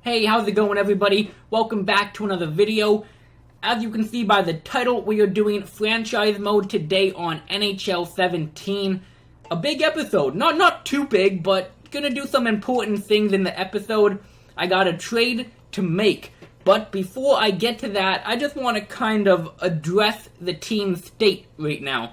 Hey, how's it going, everybody? Welcome back to another video. As you can see by the title, we are doing franchise mode today on NHL 17. A big episode. Not too big, but gonna do some important things in the episode. I got a trade to make. But before I get to that, I just want to kind of address the team's state right now.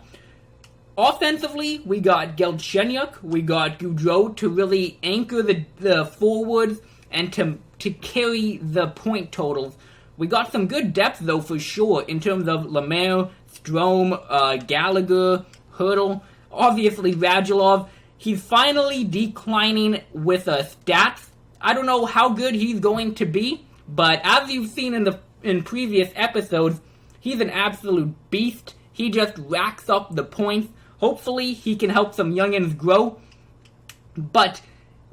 Offensively, we got Galchenyuk, we got Gaudreau to really anchor the forwards and to carry the point totals. We got some good depth, though, for sure, in terms of Lemaire, Strome, Gallagher, Hurdle, obviously Radulov. He's finally declining with stats. I don't know how good he's going to be, but as you've seen in previous episodes, he's an absolute beast. He just racks up the points. Hopefully, he can help some youngins grow. But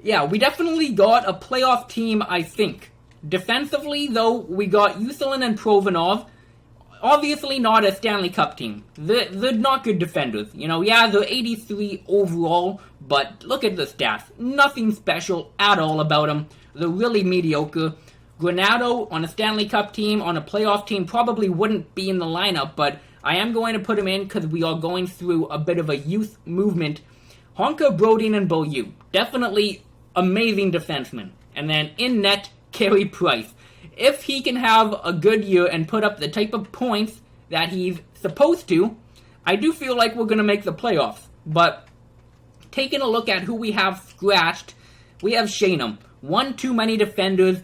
yeah, we definitely got a playoff team, I think. Defensively, though, we got Uselin and Provanov. Obviously not a Stanley Cup team. They're not good defenders. Yeah, they're 83 overall, but look at the stats. Nothing special at all about them. They're really mediocre. Granato on a Stanley Cup team, on a playoff team, probably wouldn't be in the lineup, but I am going to put him in because we are going through a bit of a youth movement. Honka, Brodin, and Beaulieu. Definitely amazing defensemen. And then in net, Carey Price. If he can have a good year and put up the type of points that he's supposed to, I do feel like we're going to make the playoffs. But taking a look at who we have scratched, we have Shanum. One too many defenders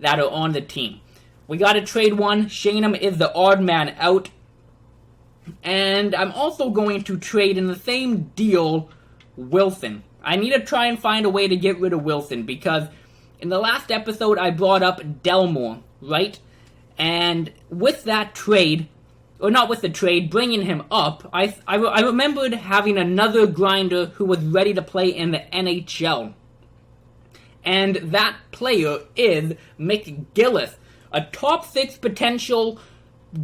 that are on the team. We got to trade one. Shanum is the odd man out. And I'm also going to trade in the same deal Wilson. I need to try and find a way to get rid of Wilson because in the last episode I brought up Delmore, right? And with that trade, or not with the trade, bringing him up, I remembered having another grinder who was ready to play in the NHL. And that player is McGillis, a top 6 potential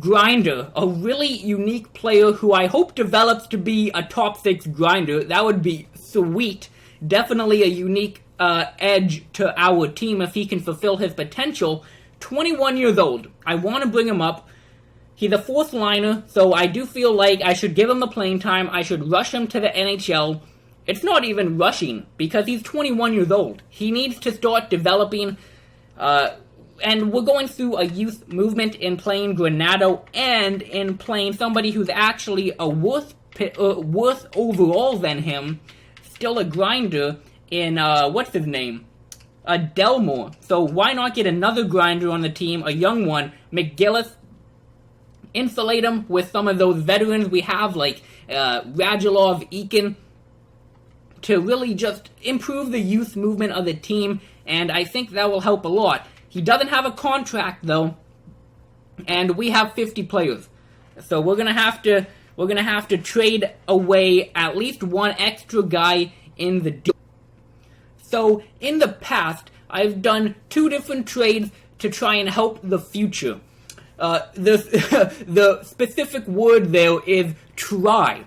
grinder, a really unique player who I hope develops to be a top 6 grinder. That would be sweet. Definitely a unique edge to our team if he can fulfill his potential. 21 years old. I want to bring him up. He's a 4th liner, so I do feel like I should give him the playing time. I should rush him to the NHL. It's not even rushing because he's 21 years old. He needs to start developing. And we're going through a youth movement in playing Granato and in playing somebody who's actually a worse overall than him, still a grinder in, what's his name? Delmore. So why not get another grinder on the team, a young one, McGillis, insulate him with some of those veterans we have, like Radulov, Eakin, to really just improve the youth movement of the team, and I think that will help a lot. He doesn't have a contract, though, and we have 50 players. So we're gonna have to trade away at least one extra guy in the deal. So in the past, I've done 2 different trades to try and help the future. The specific word there is try.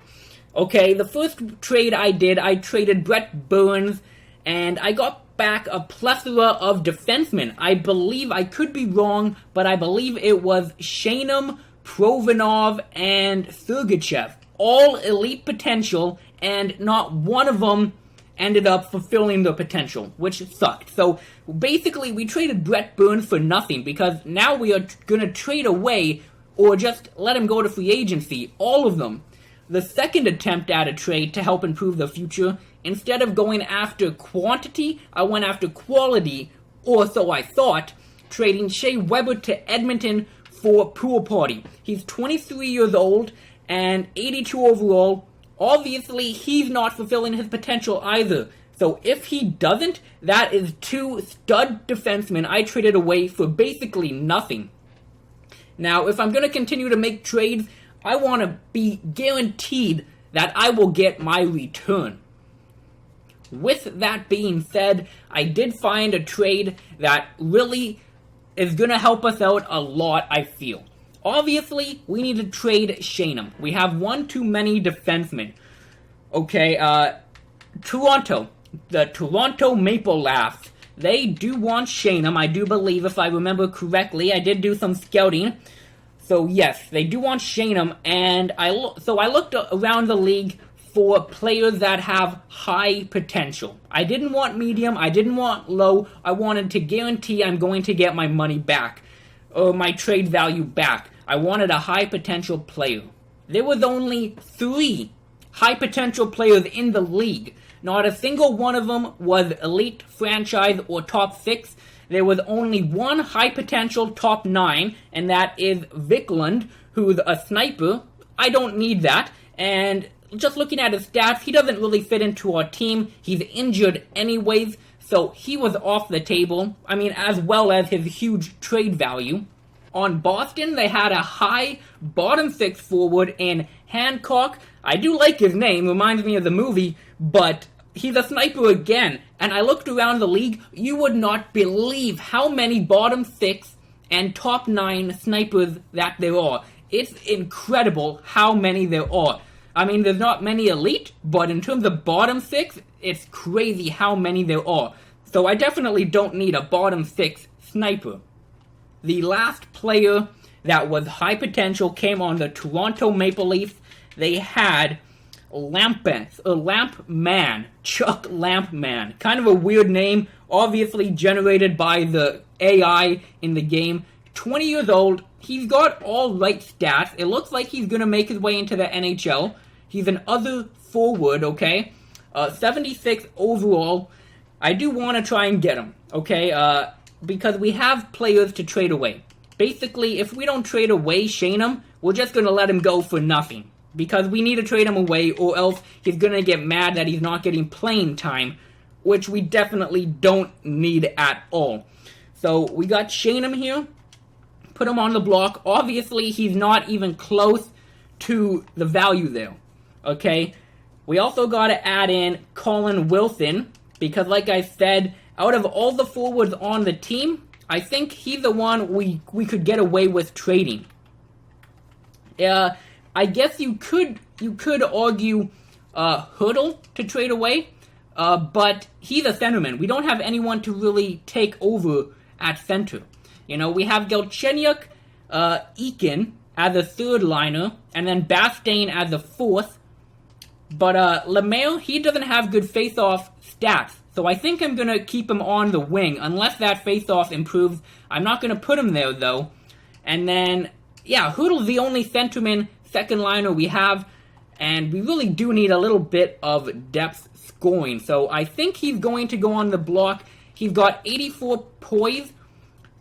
Okay, the first trade I did, I traded Brett Burns, and I got back a plethora of defensemen. I believe, I could be wrong, but I believe it was Shanum, Provanov, and Sergachev. All elite potential, and not one of them ended up fulfilling their potential, which sucked. So basically, we traded Brett Burns for nothing, because now we are going to trade away, or just let him go to free agency, all of them. The second attempt at a trade to help improve the future, instead of going after quantity, I went after quality, or so I thought, trading Shea Weber to Edmonton for Pool Party. He's 23 years old and 82 overall. Obviously, he's not fulfilling his potential either. So if he doesn't, that is 2 stud defensemen I traded away for basically nothing. Now, if I'm going to continue to make trades, I want to be guaranteed that I will get my return. With that being said, I did find a trade that really is going to help us out a lot, I feel. Obviously, we need to trade Shanum. We have one too many defensemen. Okay, Toronto. The Toronto Maple Leafs they do want Shanum, I do believe, if I remember correctly. I did do some scouting. So yes, they do want Shanum, and I looked around the league for players that have high potential. I didn't want medium, I didn't want low, I wanted to guarantee I'm going to get my money back, or my trade value back. I wanted a high potential player. There was only 3 high potential players in the league. Not a single one of them was elite, franchise, or top 6. There was only one high potential top 9, and that is Vikland, who's a sniper. I don't need that, and just looking at his stats, he doesn't really fit into our team. He's injured anyways, so he was off the table. I mean, as well as his huge trade value. On Boston, they had a high bottom 6 forward in Hancock. I do like his name, reminds me of the movie, but he's a sniper again. And I looked around the league, you would not believe how many bottom 6 and top 9 snipers that there are. It's incredible how many there are. I mean, there's not many elite, but in terms of bottom 6, it's crazy how many there are. So I definitely don't need a bottom 6 sniper. The last player that was high potential came on the Toronto Maple Leafs. They had Lampman, Chuck Lampman. Kind of a weird name, obviously generated by the AI in the game. 20 years old, he's got all right stats. It looks like he's going to make his way into the NHL. He's an other forward, okay? 76 overall. I do want to try and get him, okay? Because we have players to trade away. Basically, if we don't trade away Shanum, we're just going to let him go for nothing. Because we need to trade him away, or else he's going to get mad that he's not getting playing time, which we definitely don't need at all. So, we got Shanum here. Put him on the block. Obviously, he's not even close to the value there. Okay? We also got to add in Colin Wilson, because like I said, out of all the forwards on the team, I think he's the one we could get away with trading. I guess you could argue Hurdle to trade away, but he's a centerman. We don't have anyone to really take over at center. You know, we have Galchenyuk, Eakin as a third liner, and then Bastain as a fourth. But Lemaire, he doesn't have good face-off stats. So I think I'm going to keep him on the wing, unless that face-off improves. I'm not going to put him there, though. And then, yeah, Hurdle's the only centerman, second liner we have, and we really do need a little bit of depth scoring. So I think he's going to go on the block. He's got 84 poise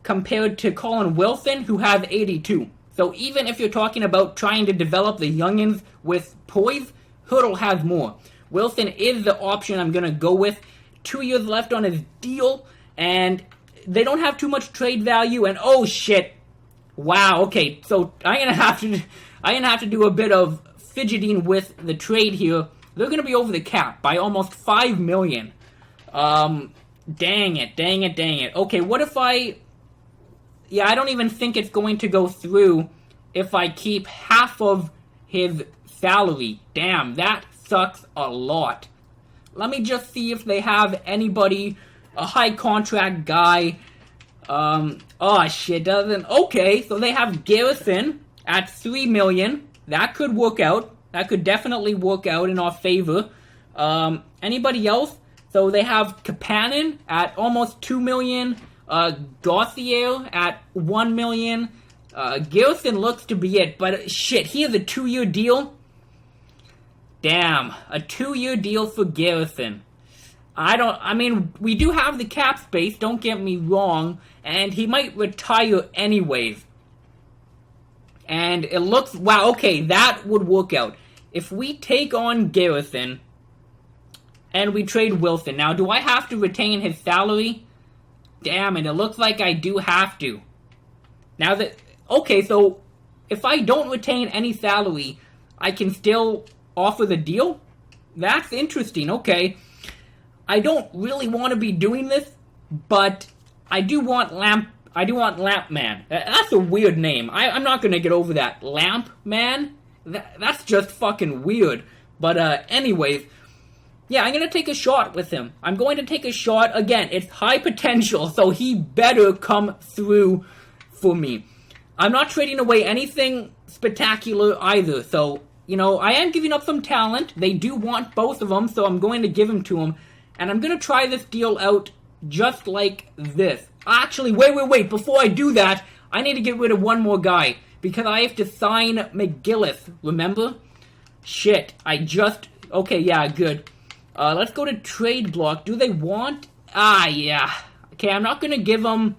compared to Colin Wilson, who has 82. So even if you're talking about trying to develop the youngins with poise, Hurdle has more. Wilson is the option I'm going to go with. 2 years left on his deal, and they don't have too much trade value, and oh shit. Wow, okay, so I'm gonna have to do a bit of fidgeting with the trade here. They're gonna be over the cap by almost $5 million. Dang it. Okay, what if I don't even think it's going to go through if I keep half of his salary. Damn, that sucks a lot. Let me just see if they have anybody, a high contract guy. Oh shit, doesn't. Okay, so they have Garrison at $3 million. That could work out. That could definitely work out in our favor. Anybody else? So they have Kapanen at almost $2 million. Gauthier at $1 million. Garrison looks to be it, but shit, he has a 2-year deal. Damn, a 2-year deal for Garrison. We do have the cap space, don't get me wrong, and he might retire anyways. And it looks, wow, okay, that would work out. If we take on Garrison, and we trade Wilson, now do I have to retain his salary? Damn it, it looks like I do have to. Now that, okay, so if I don't retain any salary, I can still offer the deal? That's interesting, okay. I don't really want to be doing this, but I do want Lampman. That's a weird name. I'm not going to get over that. Lampman? That's just fucking weird. But anyways, Yeah, I'm going to take a shot with him. I'm going to take a shot. Again, it's high potential, so he better come through for me. I'm not trading away anything spectacular either, so, you know, I am giving up some talent. They do want both of them, so I'm going to give them to him. And I'm going to try this deal out just like this. Actually, wait. Before I do that, I need to get rid of one more guy, because I have to sign McGillis, remember? Shit, okay, yeah, good. Let's go to trade block. Do they want? Yeah. Okay, I'm not going to give them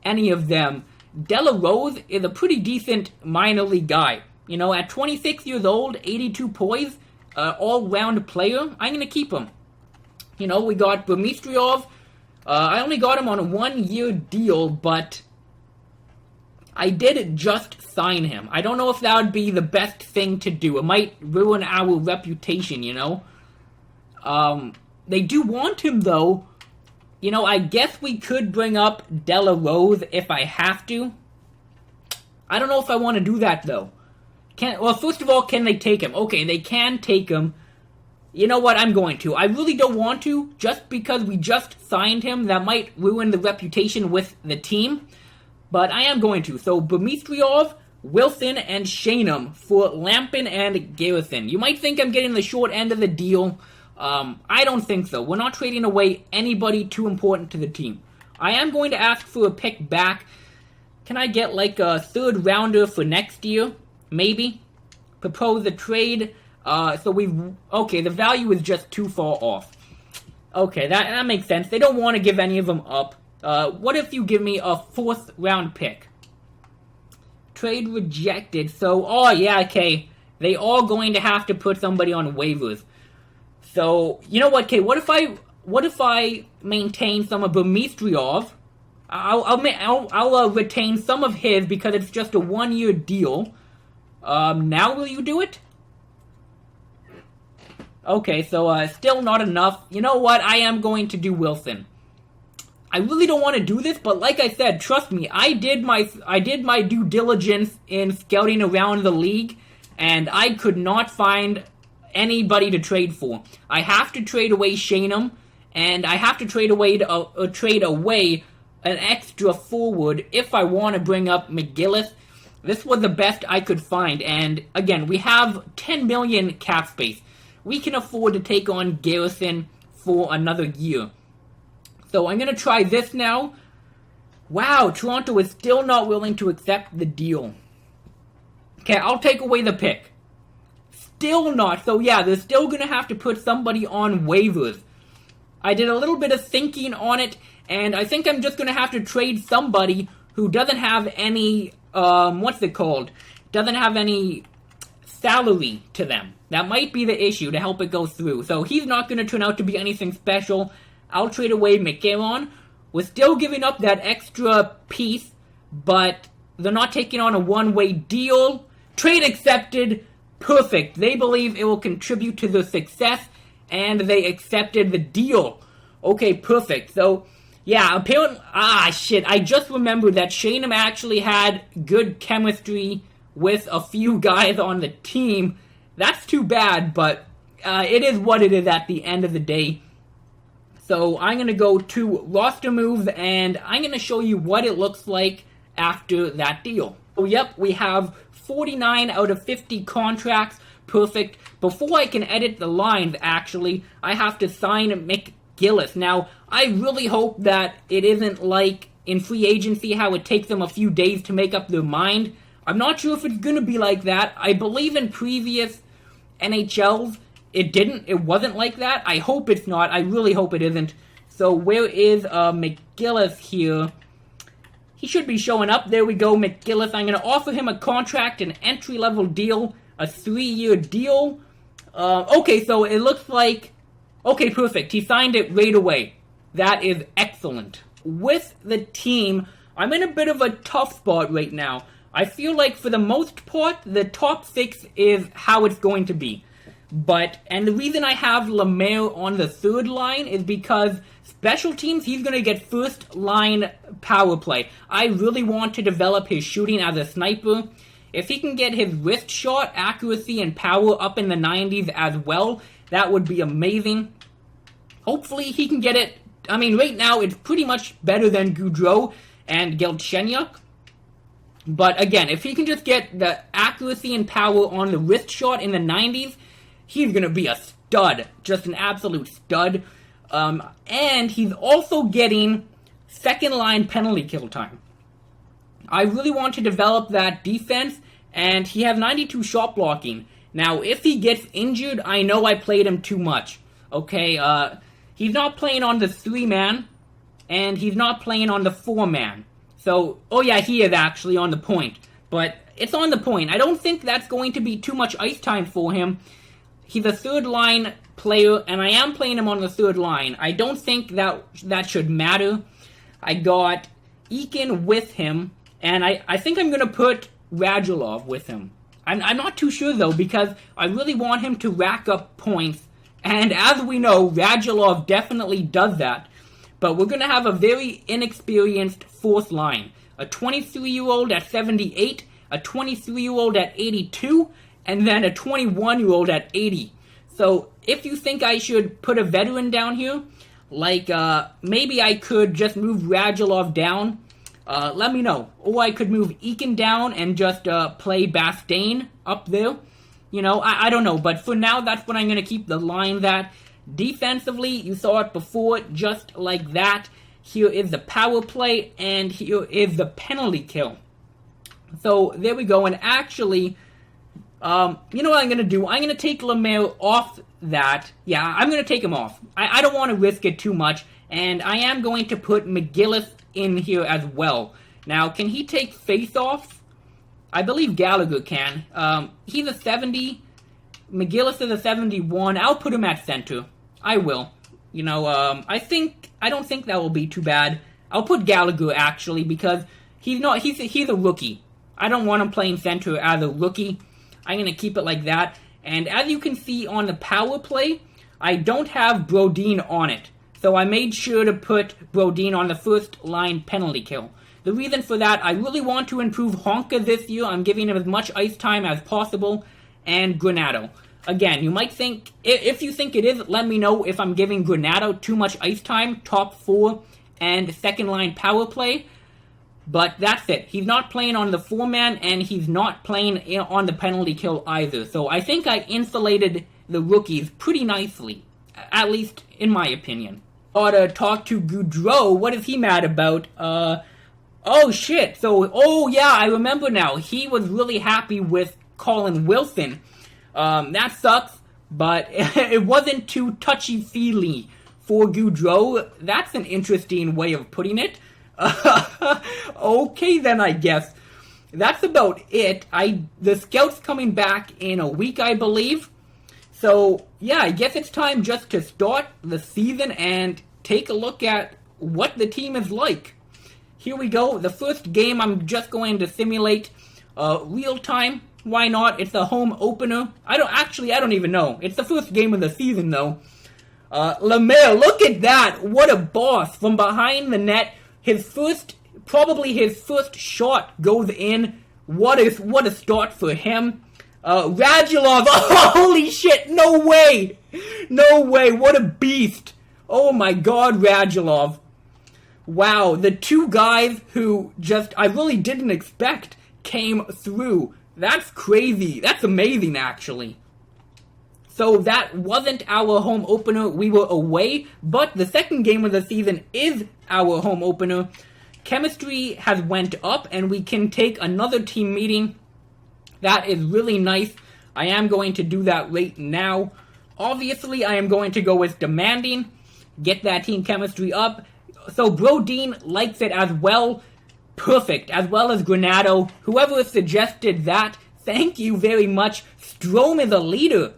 any of them. Della Rose is a pretty decent minor league guy. You know, at 26 years old, 82 poise, all-round player, I'm going to keep him. You know, we got Burmistrov. I only got him on a 1-year deal, but I did just sign him. I don't know if that would be the best thing to do. It might ruin our reputation, you know? They do want him, though. You know, I guess we could bring up Della Rose if I have to. I don't know if I want to do that, though. Well, first of all, can they take him? Okay, they can take him. You know what? I'm going to. I really don't want to, just because we just signed him. That might ruin the reputation with the team. But I am going to. So, Burmistrov, Wilson, and Shanum for Lampin and Garrison. You might think I'm getting the short end of the deal. I don't think so. We're not trading away anybody too important to the team. I am going to ask for a pick back. Can I get like a third rounder for next year? Maybe. Propose a trade. Okay, the value is just too far off. Okay, that makes sense. They don't want to give any of them up. What if you give me a 4th round pick? Trade rejected. So, yeah, okay. They are going to have to put somebody on waivers. So, you know what, okay, what if I maintain some of Burmistrov? I'll retain some of his because it's just a 1-year deal. Now will you do it? Okay, so, still not enough. You know what, I am going to do Wilson. I really don't want to do this, but like I said, trust me, I did my due diligence in scouting around the league, and I could not find anybody to trade for. I have to trade away Shanum, and I have to trade away an extra forward if I want to bring up McGillis. This was the best I could find, and again, we have 10 million cap space. We can afford to take on Garrison for another year. So I'm going to try this now. Wow, Toronto is still not willing to accept the deal. Okay, I'll take away the pick. Still not. So yeah, they're still going to have to put somebody on waivers. I did a little bit of thinking on it, and I think I'm just going to have to trade somebody who doesn't have any, doesn't have any salary to them. That might be the issue to help it go through. So he's not going to turn out to be anything special. I'll trade away McGarron. We're still giving up that extra piece, but they're not taking on a one-way deal. Trade accepted. Perfect. They believe it will contribute to their success, and they accepted the deal. Okay, perfect. So, yeah, apparently... I just remembered that Shanum actually had good chemistry with a few guys on the team. That's too bad, but it is what it is at the end of the day. So I'm going to go to roster moves, and I'm going to show you what it looks like after that deal. So, yep, we have 49 out of 50 contracts. Perfect. Before I can edit the lines, actually, I have to sign McGillis. Now, I really hope that it isn't like in free agency how it takes them a few days to make up their mind. I'm not sure if it's going to be like that. I believe in previous NHLs, it wasn't like that. I hope it's not. I really hope it isn't. So where is McGillis here? He should be showing up. There we go, McGillis. I'm going to offer him a contract, an entry-level deal, a 3-year deal. Okay, so it looks like... Okay, perfect. He signed it right away. That is excellent. With the team, I'm in a bit of a tough spot right now. I feel like for the most part, the top 6 is how it's going to be. And the reason I have Lemaire on the third line is because special teams, he's going to get first line power play. I really want to develop his shooting as a sniper. If he can get his wrist shot, accuracy, and power up in the 90s as well, that would be amazing. Hopefully he can get it. I mean, right now it's pretty much better than Gaudreau and Galchenyuk. But again, if he can just get the accuracy and power on the wrist shot in the 90s, he's going to be a stud. Just an absolute stud. And he's also getting second-line penalty kill time. I really want to develop that defense, and he has 92 shot blocking. Now, if he gets injured, I know I played him too much. Okay, he's not playing on the 3-man, and he's not playing on the 4-man. So, oh yeah, he is actually on the point. But it's on the point. I don't think that's going to be too much ice time for him. He's a third-line player, and I am playing him on the third line. I don't think that should matter. I got Eakin with him, and I think I'm going to put Radulov with him. I'm not too sure, though, because I really want him to rack up points. And as we know, Radulov definitely does that. But we're going to have a very inexperienced fourth line. A 23-year-old at 78, a 23-year-old at 82, and then a 21-year-old at 80. So if you think I should put a veteran down here, like maybe I could just move Radulov down, let me know. Or I could move Eakin down and just play Bastain up there. You know, I don't know. But for now, that's what I'm going to keep the line that. Defensively, you saw it before, just like that. Here is the power play, and here is the penalty kill. So, there we go. And actually, you know what I'm going to do? I'm going to take Lemaire off that. Yeah, I'm going to take him off. I don't want to risk it too much. And I am going to put McGillis in here as well. Now, can he take face-offs? I believe Gallagher can. He's a 70. McGillis is a 71. I'll put him at center. I will. You know, I don't think that will be too bad. I'll put Gallagher, actually, because he's a rookie. I don't want him playing center as a rookie. I'm going to keep it like that. And as you can see on the power play, I don't have Brodin on it. So I made sure to put Brodin on the first line penalty kill. The reason for that, I really want to improve Honka this year. I'm giving him as much ice time as possible. And Granato. Again, you might think, if you think it is, let me know if I'm giving Granato too much ice time, top 4, and second line power play. But that's it. He's not playing on the 4-man, and he's not playing on the penalty kill either. So I think I insulated the rookies pretty nicely, at least in my opinion. Ought to talk to Gaudreau. What is he mad about? Oh shit. So, oh yeah, I remember now. He was really happy with Colin Wilson. That sucks, but it wasn't too touchy-feely for Gaudreau. That's an interesting way of putting it. Okay then, I guess. That's about it. The scout's coming back in a week, I believe. So, yeah, I guess it's time just to start the season and take a look at what the team is like. Here we go. The first game, I'm just going to simulate real time. Why not? It's a home opener. I don't even know. It's the first game of the season, though. Lemaire, look at that! What a boss! From behind the net, probably his first shot goes in. What a start for him. Radulov, oh, holy shit, no way! No way, what a beast! Oh my god, Radulov. Wow, the two guys who I really didn't expect came through. That's crazy. That's amazing, actually. So that wasn't our home opener. We were away, but the second game of the season is our home opener. Chemistry has went up, and we can take another team meeting. That is really nice. I am going to do that right now. Obviously, I am going to go with demanding. Get that team chemistry up. So Brodin likes it as well. Perfect, as well as Granato. Whoever suggested that, thank you very much. Strome is a leader.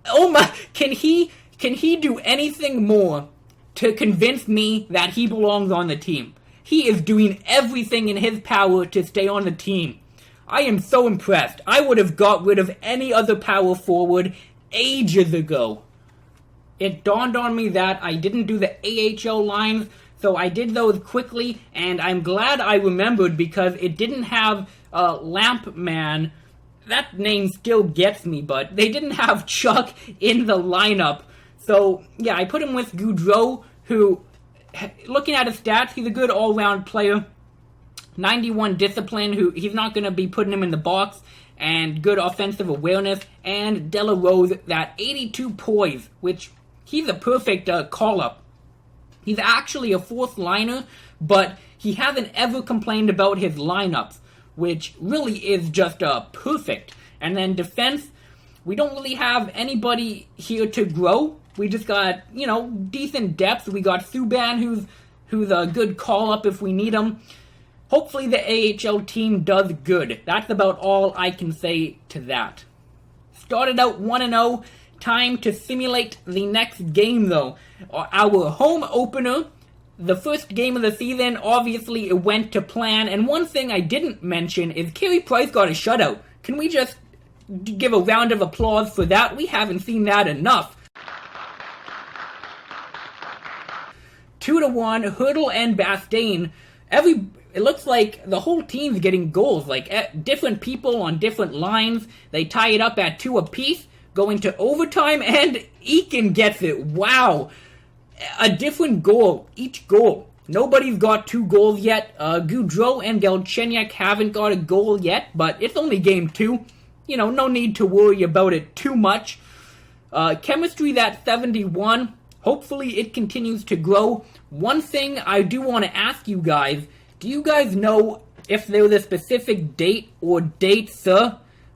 Oh my, can he do anything more to convince me that he belongs on the team? He is doing everything in his power to stay on the team. I am so impressed. I would have got rid of any other power forward ages ago. It dawned on me that I didn't do the AHL lines, so I did those quickly, and I'm glad I remembered because it didn't have Lampman that name still gets me, but they didn't have Chuck in the lineup. So, yeah, I put him with Gaudreau, who, looking at his stats, he's a good all-round player. 91 discipline, who he's not going to be putting him in the box, and good offensive awareness. And Delarose, that 82 poise, which he's a perfect call-up. He's actually a fourth liner, but he hasn't ever complained about his lineups, which really is just perfect. And then defense, we don't really have anybody here to grow. We just got, decent depth. We got Subban, who's a good call-up if we need him. Hopefully the AHL team does good. That's about all I can say to that. Started out 1-0. Time to simulate the next game, though. Our home opener, the first game of the season, obviously it went to plan. And one thing I didn't mention is Carey Price got a shutout. Can we just give a round of applause for that? We haven't seen that enough. 2-1, Hurdle and Bastain. It looks like the whole team's getting goals. Like, different people on different lines. They tie it up at 2 apiece, going to overtime, and Eakin gets it. Wow. A different goal, each goal. Nobody's got 2 goals yet. Gaudreau and Galchenyuk haven't got a goal yet, but it's only game 2. No need to worry about it too much. Chemistry's at 71. Hopefully it continues to grow. One thing I do want to ask you guys, do you guys know if there's a specific date or dates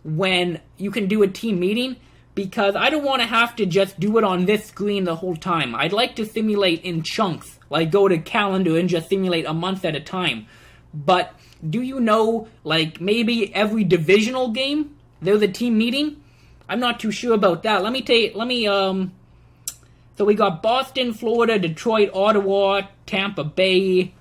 when you can do a team meeting? Because I don't want to have to just do it on this screen the whole time. I'd like to simulate in chunks, like go to calendar and just simulate a month at a time. But do you know, like maybe every divisional game there's a team meeting? I'm not too sure about that. So we got Boston, Florida, Detroit, Ottawa, Tampa Bay.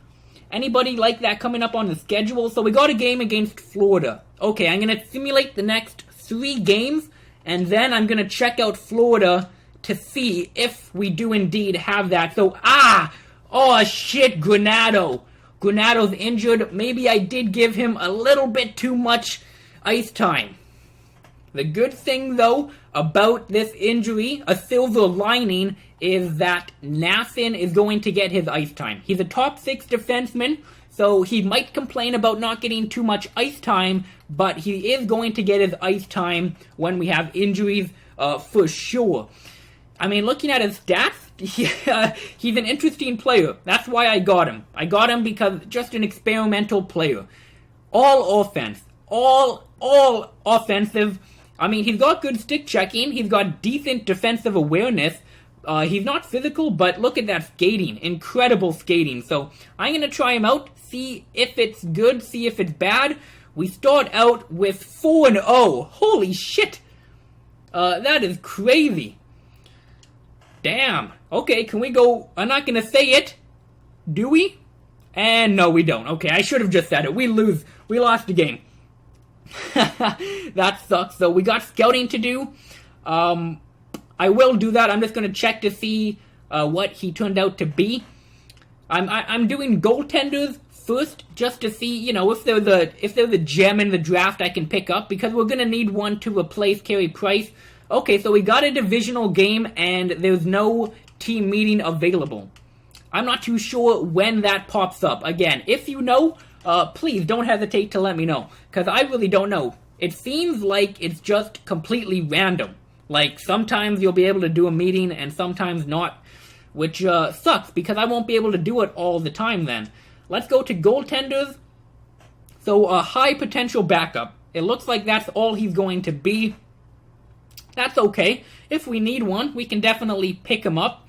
Anybody like that coming up on the schedule? So we got a game against Florida. Okay, I'm going to simulate the next 3 games, and then I'm going to check out Florida to see if we do indeed have that. So, oh shit, Granato. Granato's injured. Maybe I did give him a little bit too much ice time. The good thing, though, about this injury, a silver lining, is that Nassen is going to get his ice time. He's a top 6 defenseman, so he might complain about not getting too much ice time, but he is going to get his ice time when we have injuries, for sure. I mean, looking at his stats, he's an interesting player. That's why I got him. I got him because just an experimental player. All offense. All offensive. I mean, he's got good stick checking. He's got decent defensive awareness. He's not physical, but look at that skating. Incredible skating. So I'm going to try him out, see if it's good, see if it's bad. We start out with 4-0. Holy shit. That is crazy. Damn. Okay, can we go? I'm not going to say it. Do we? And no, we don't. Okay, I should have just said it. We lose. We lost the game. That sucks. So we got scouting to do. I will do that. I'm just going to check to see what he turned out to be. I'm doing goaltenders first, just to see, if they're the gem in the draft I can pick up, because we're going to need one to replace Carey Price. Okay, so we got a divisional game, and there's no team meeting available. I'm not too sure when that pops up. Again, if you know, please don't hesitate to let me know, because I really don't know. It seems like it's just completely random. Like, sometimes you'll be able to do a meeting, and sometimes not, which sucks, because I won't be able to do it all the time then. Let's go to goaltenders. So, a high potential backup. It looks like that's all he's going to be. That's okay. If we need one, we can definitely pick him up.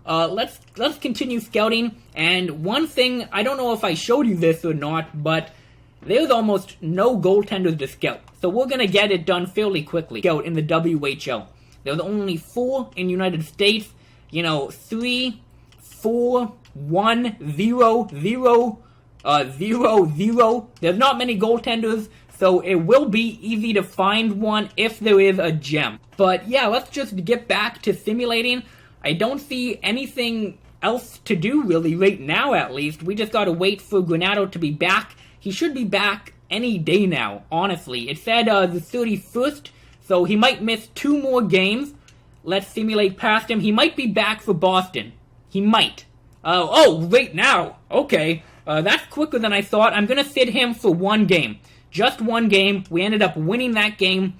Let's continue scouting. And one thing, I don't know if I showed you this or not, but there's almost no goaltenders to scout. So we're going to get it done fairly quickly. Scout in the WHL. There's only 4 in the United States. 3, 4, 1, 0, 0, 0, 0. There's not many goaltenders, so it will be easy to find one if there is a gem. But yeah, let's just get back to simulating. I don't see anything else to do really right now, at least. We just gotta wait for Granato to be back. He should be back any day now, honestly. It said the 31st, so he might miss 2 more games. Let's simulate past him. He might be back for Boston. He might. Oh, wait, now. Okay. That's quicker than I thought. I'm going to sit him for 1 game. Just 1 game. We ended up winning that game.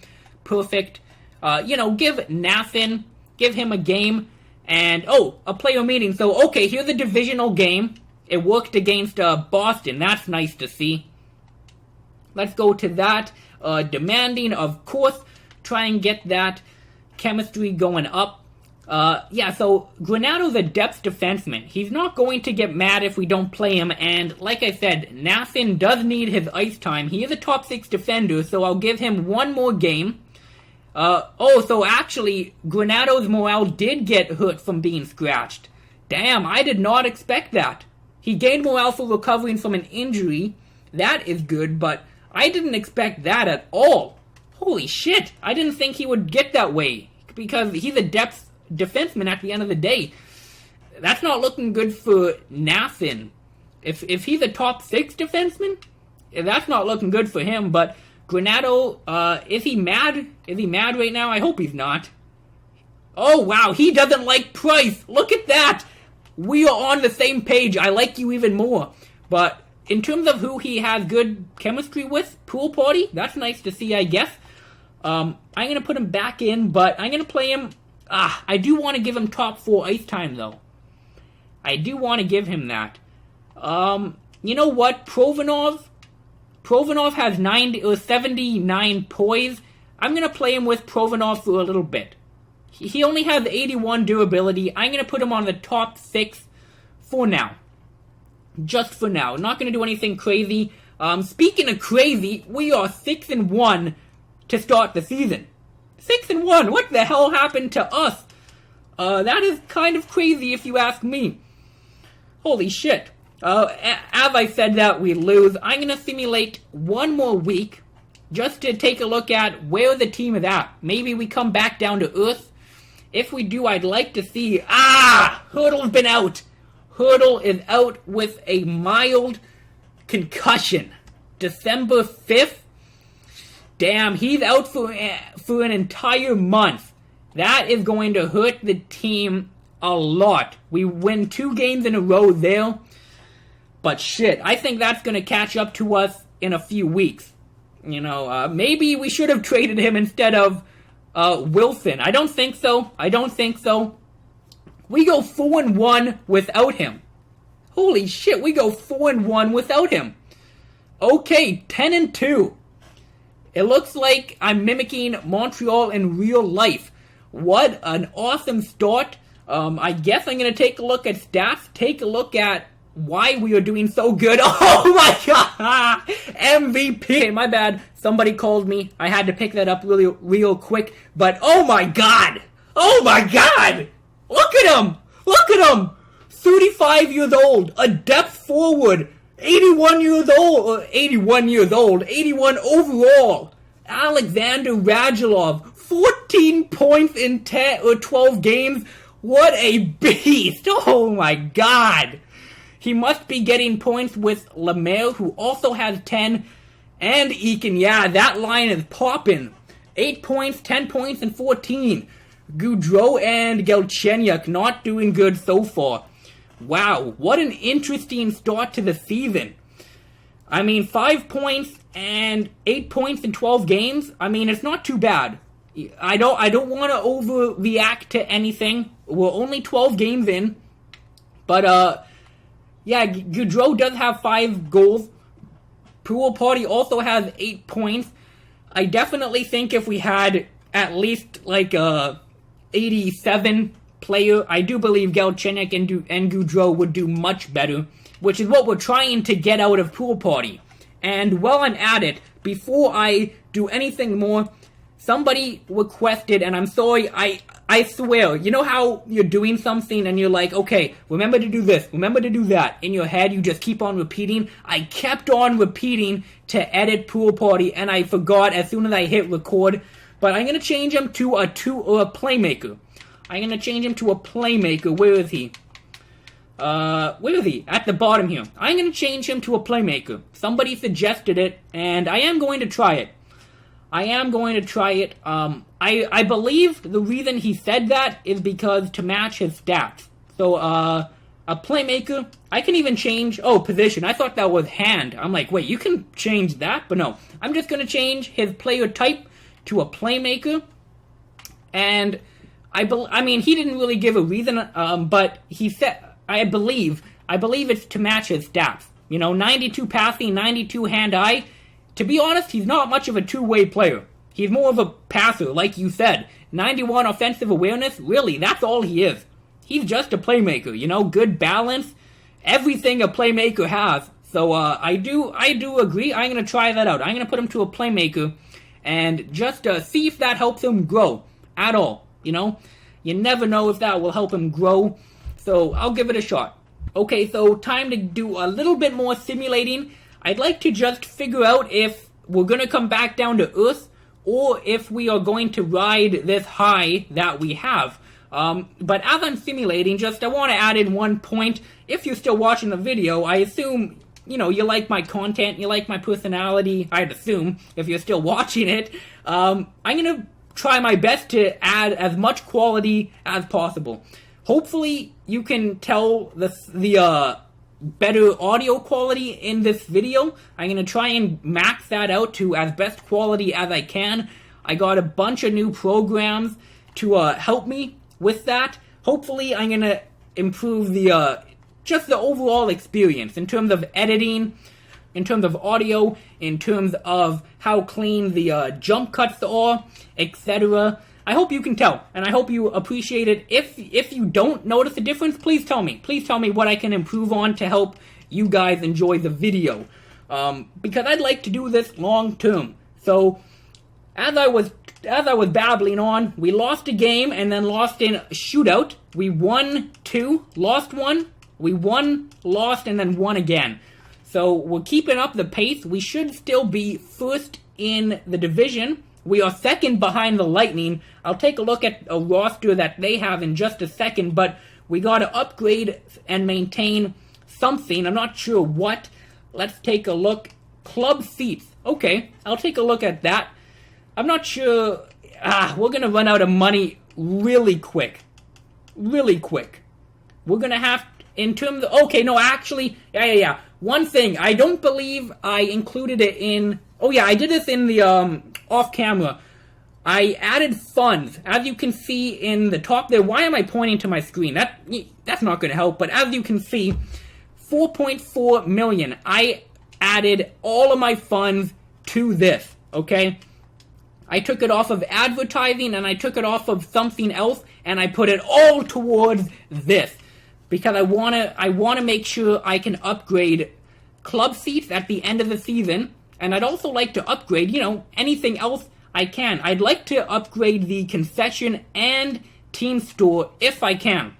Perfect. Give Nathan, give him a game. And, a player meeting. So, okay, here's a divisional game. It worked against Boston. That's nice to see. Let's go to that. Demanding, of course. Try and get that chemistry going up. So Granato's a depth defenseman. He's not going to get mad if we don't play him, and like I said, Nathan does need his ice time. He is a top 6 defender, so I'll give him 1 more game. So actually, Granato's morale did get hurt from being scratched. Damn, I did not expect that. He gained morale for recovering from an injury. That is good, but I didn't expect that at all. Holy shit, I didn't think he would get that way, because he's a depth defenseman at the end of the day. That's not looking good for Nathan. If he's a top 6 defenseman, that's not looking good for him. But Granato, is he mad? Is he mad right now? I hope he's not. Oh wow, he doesn't like Price. Look at that. We are on the same page. I like you even more. But in terms of who he has good chemistry with, Pool Party, that's nice to see, I guess. I'm going to put him back in, but I'm going to play him. I do want to give him top 4 ice time, though. I do want to give him that. You know what? Provanov has 79 poise. I'm going to play him with Provanov for a little bit. He only has 81 durability. I'm going to put him on the top 6 for now. Just for now. Not going to do anything crazy. Speaking of crazy, we are 6-1 to start the season. 6-1. What the hell happened to us? That is kind of crazy if you ask me. Holy shit. As I said that, we lose. I'm going to simulate 1 more week just to take a look at where the team is at. Maybe we come back down to earth. If we do, I'd like to see... Hurdle's been out. Hurdle is out with a mild concussion. December 5th. Damn, he's out for an entire month. That is going to hurt the team a lot. We win 2 games in a row there. But shit, I think that's going to catch up to us in a few weeks. Maybe we should have traded him instead of Wilson. I don't think so. We go 4-1 without him. Holy shit, we go 4-1 without him. Okay, 10-2. It looks like I'm mimicking Montreal in real life. What an awesome start. I guess I'm going to take a look at stats, take a look at why we are doing so good. Oh my god! MVP! Okay, my bad. Somebody called me. I had to pick that up real quick. But oh my god! Oh my god! Look at him! 35 years old. A depth forward. 81 years old, 81 overall. Alexander Radulov, 14 points in 10 or 12 games. What a beast. Oh my god. He must be getting points with Lemaire, who also has 10, and Eakin. Yeah, that line is popping. 8 points, 10 points, and 14. Goudreau and Galchenyuk not doing good so far. Wow, what an interesting start to the season. 5 points and 8 points in 12 games. it's not too bad. I don't want to overreact to anything. We're only 12 games in. But, Goudreau does have 5 goals. Pool Party also has 8 points. I definitely think if we had at least, 87 player, I do believe Galchenyuk and Goudreau would do much better, which is what we're trying to get out of Pool Party. And while I'm at it, before I do anything more, somebody requested, and I'm sorry, I swear, you know how you're doing something and you're like, okay, remember to do this, remember to do that. In your head, you just keep on repeating. I kept on repeating to edit Pool Party, and I forgot as soon as I hit record. But I'm going to change him to a playmaker. I'm going to change him to a playmaker. Where is he? Where is he? At the bottom here. I'm going to change him to a playmaker. Somebody suggested it, and I am going to try it. I believe the reason he said that is because to match his stats. So, a playmaker, I can even change, position. I thought that was hand. I'm like, wait, you can change that? But no, I'm just going to change his player type to a playmaker. And he didn't really give a reason, but he said, I believe it's to match his stats. 92 passing, 92 hand-eye. To be honest, he's not much of a two-way player. He's more of a passer, like you said. 91 offensive awareness, really, that's all he is. He's just a playmaker, good balance, everything a playmaker has. So I do agree. I'm going to try that out. I'm going to put him to a playmaker and just see if that helps him grow at all. You never know if that will help him grow. So I'll give it a shot. Okay, so time to do a little bit more simulating. I'd like to just figure out if we're going to come back down to Earth or if we are going to ride this high that we have. But as I'm simulating, I want to add in one point. If you're still watching the video, I assume, you like my content, you like my personality, I'd assume, if you're still watching it. I'm going to try my best to add as much quality as possible. Hopefully, you can tell the better audio quality in this video. I'm going to try and max that out to as best quality as I can. I got a bunch of new programs to help me with that. Hopefully, I'm going to improve the overall experience in terms of editing, in terms of audio, in terms of how clean the jump cuts are, etc. I hope you can tell, and I hope you appreciate it. If you don't notice a difference, please tell me. Please tell me what I can improve on to help you guys enjoy the video. Because I'd like to do this long term. So, as I was babbling on, we lost a game and then lost in a shootout. We won 2, lost 1. We won, lost, and then won again. So we're keeping up the pace. We should still be first in the division. We are second behind the Lightning. I'll take a look at a roster that they have in just a second, but we got to upgrade and maintain something. I'm not sure what. Let's take a look. Club seats. Okay, I'll take a look at that. I'm not sure. We're going to run out of money really quick. Really quick. We're going to have, in terms of, yeah. One thing, I don't believe I included it in, I did this in the, off camera. I added funds, as you can see in the top there. Why am I pointing to my screen? That's not going to help, but as you can see, 4.4 million. I added all of my funds to this, okay? I took it off of advertising and I took it off of something else and I put it all towards this. Because I wanna make sure I can upgrade club seats at the end of the season, and I'd also like to upgrade, anything else I can. I'd like to upgrade the concession and team store if I can.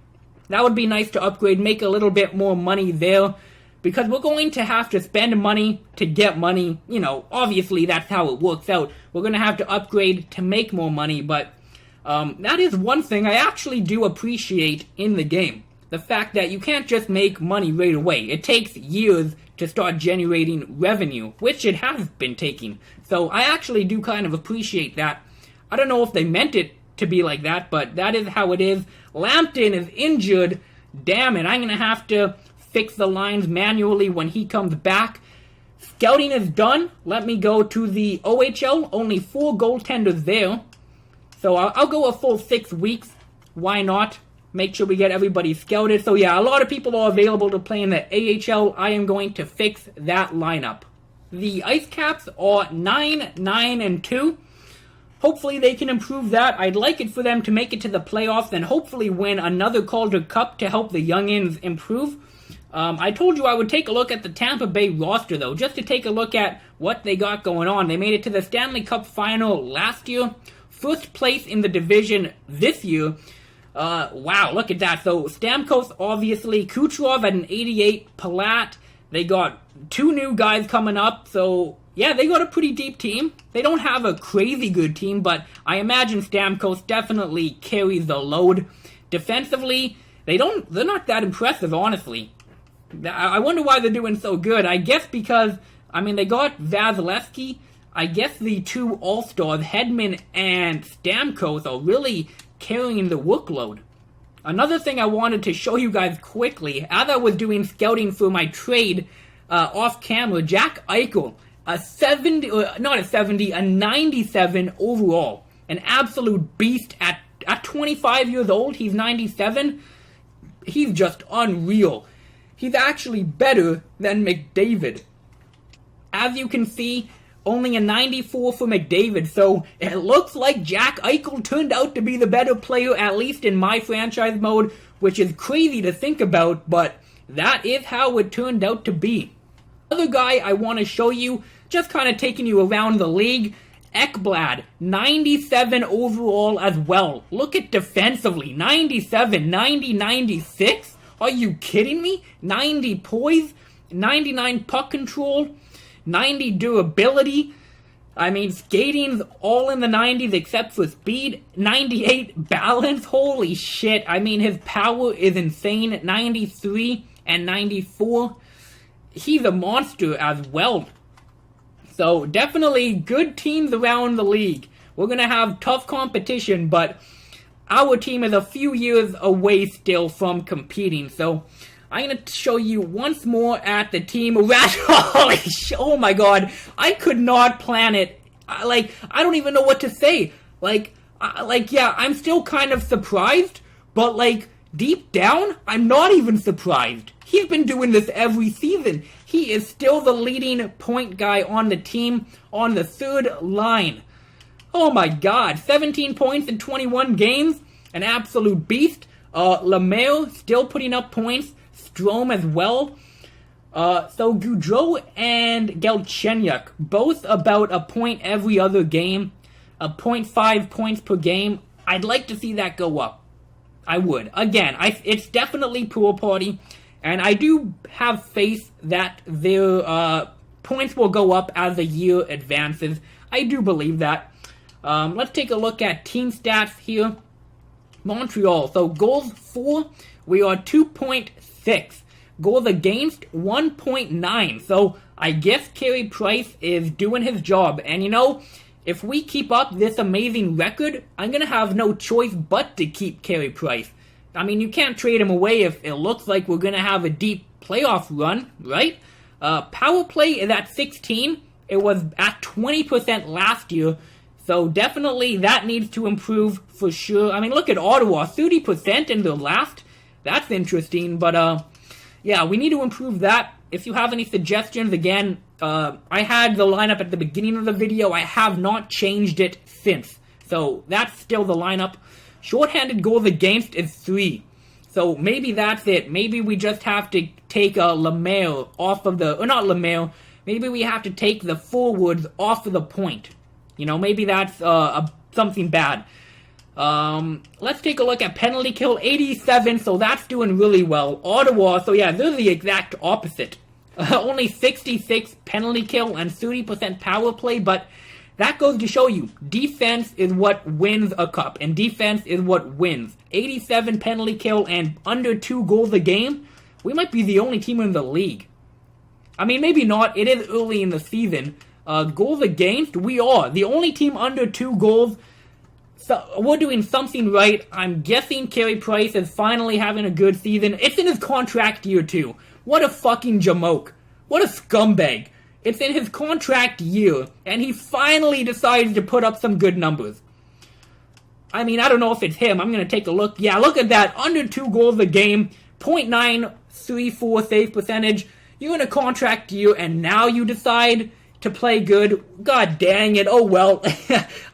That would be nice to upgrade, make a little bit more money there, because we're going to have to spend money to get money. Obviously that's how it works out. We're going to have to upgrade to make more money, but that is one thing I actually do appreciate in the game. The fact that you can't just make money right away. It takes years to start generating revenue, which it has been taking. So I actually do kind of appreciate that. I don't know if they meant it to be like that, but that is how it is. Lampton is injured. Damn it, I'm going to have to fix the lines manually when he comes back. Scouting is done. Let me go to the OHL. Only 4 goaltenders there. So I'll go a full 6 weeks. Why not? Make sure we get everybody scouted. So yeah, a lot of people are available to play in the AHL. I am going to fix that lineup. The Ice Caps are 9-9-2. Hopefully they can improve that. I'd like it for them to make it to the playoffs and hopefully win another Calder Cup to help the youngins improve. I told you I would take a look at the Tampa Bay roster, though, just to take a look at what they got going on. They made it to the Stanley Cup final last year. First place in the division this year. Wow, look at that. So, Stamkos, obviously, Kucherov at an 88, Palat. They got 2 new guys coming up, so, yeah, they got a pretty deep team. They don't have a crazy good team, but I imagine Stamkos definitely carries the load. Defensively, they're not that impressive, honestly. I wonder why they're doing so good. I guess because, I mean, they got Vasilevsky. I guess the two All-Stars, Hedman and Stamkos, are really carrying the workload. Another thing I wanted to show you guys quickly, as I was doing scouting for my trade off camera, Jack Eichel, a 97 overall. An absolute beast at 25 years old. He's 97. He's just unreal. He's actually better than McDavid. As you can see, only a 94 for McDavid, so it looks like Jack Eichel turned out to be the better player, at least in my franchise mode, which is crazy to think about, but that is how it turned out to be. Other guy I want to show you, just kind of taking you around the league, Ekblad, 97 overall as well. Look at defensively, 97, 90, 96? Are you kidding me? 90 poise, 99 puck control, 90 durability. I mean, skating's all in the 90s except for speed. 98 balance. Holy shit. I mean, his power is insane. 93 and 94. He's a monster as well. So, definitely good teams around the league. We're going to have tough competition, but our team is a few years away still from competing. So, I'm going to show you once more at the team. Holy shit, oh my god. I could not plan it. I don't even know what to say. Yeah, I'm still kind of surprised, but deep down, I'm not even surprised. He's been doing this every season. He is still the leading point guy on the team on the third line. Oh my god, 17 points in 21 games. An absolute beast. Lemaire still putting up points. Strome as well. So Gaudreau and Galchenyuk, both about a point every other game. 0.5 points per game. I'd like to see that go up. I would. Again, it's definitely pool party. And I do have faith that their points will go up as the year advances. I do believe that. Let's take a look at team stats here. Montreal. So goals for, we are 2.6. Goals against, 1.9. So I guess Carey Price is doing his job. And if we keep up this amazing record, I'm going to have no choice but to keep Carey Price. I mean, you can't trade him away if it looks like we're going to have a deep playoff run, right? Power play is at 16. It was at 20% last year. So definitely that needs to improve for sure. I mean, look at Ottawa, 30% in their last. That's interesting. But, yeah, we need to improve that. If you have any suggestions, again, I had the lineup at the beginning of the video. I have not changed it since. So that's still the lineup. Shorthanded goals against is 3. So maybe that's it. Maybe we just have to take Lemaire off of the... Or not Lemaire. Maybe we have to take the forwards off of the point. Maybe that's something bad. Let's take a look at penalty kill. 87, so that's doing really well. Ottawa, so yeah, they're the exact opposite. Only 66 penalty kill and 30% power play, but that goes to show you, defense is what wins a cup, and defense is what wins. 87 penalty kill and under 2 goals a game, we might be the only team in the league. I mean, maybe not, it is early in the season. Goals against, we are. The only team under 2 goals, so we're doing something right. I'm guessing Carey Price is finally having a good season. It's in his contract year too. What a fucking jamoke. What a scumbag. It's in his contract year, and he finally decides to put up some good numbers. I mean, I don't know if it's him. I'm going to take a look. Yeah, look at that. Under 2 goals a game. 0.934 save percentage. You're in a contract year, and now you decide to play good. God dang it. Oh, well.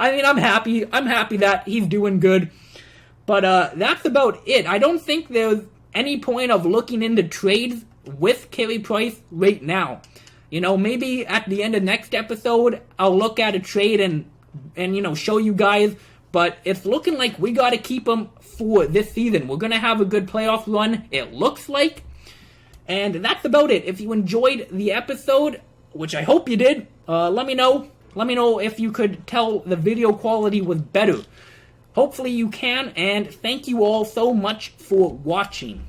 I mean, I'm happy. I'm happy that he's doing good. But that's about it. I don't think there's any point of looking into trades with Carey Price right now. Maybe at the end of next episode, I'll look at a trade and show you guys. But it's looking like we got to keep him for this season. We're going to have a good playoff run, it looks like. And that's about it. If you enjoyed the episode, which I hope you did, let me know. Let me know if you could tell the video quality was better. Hopefully you can, and thank you all so much for watching.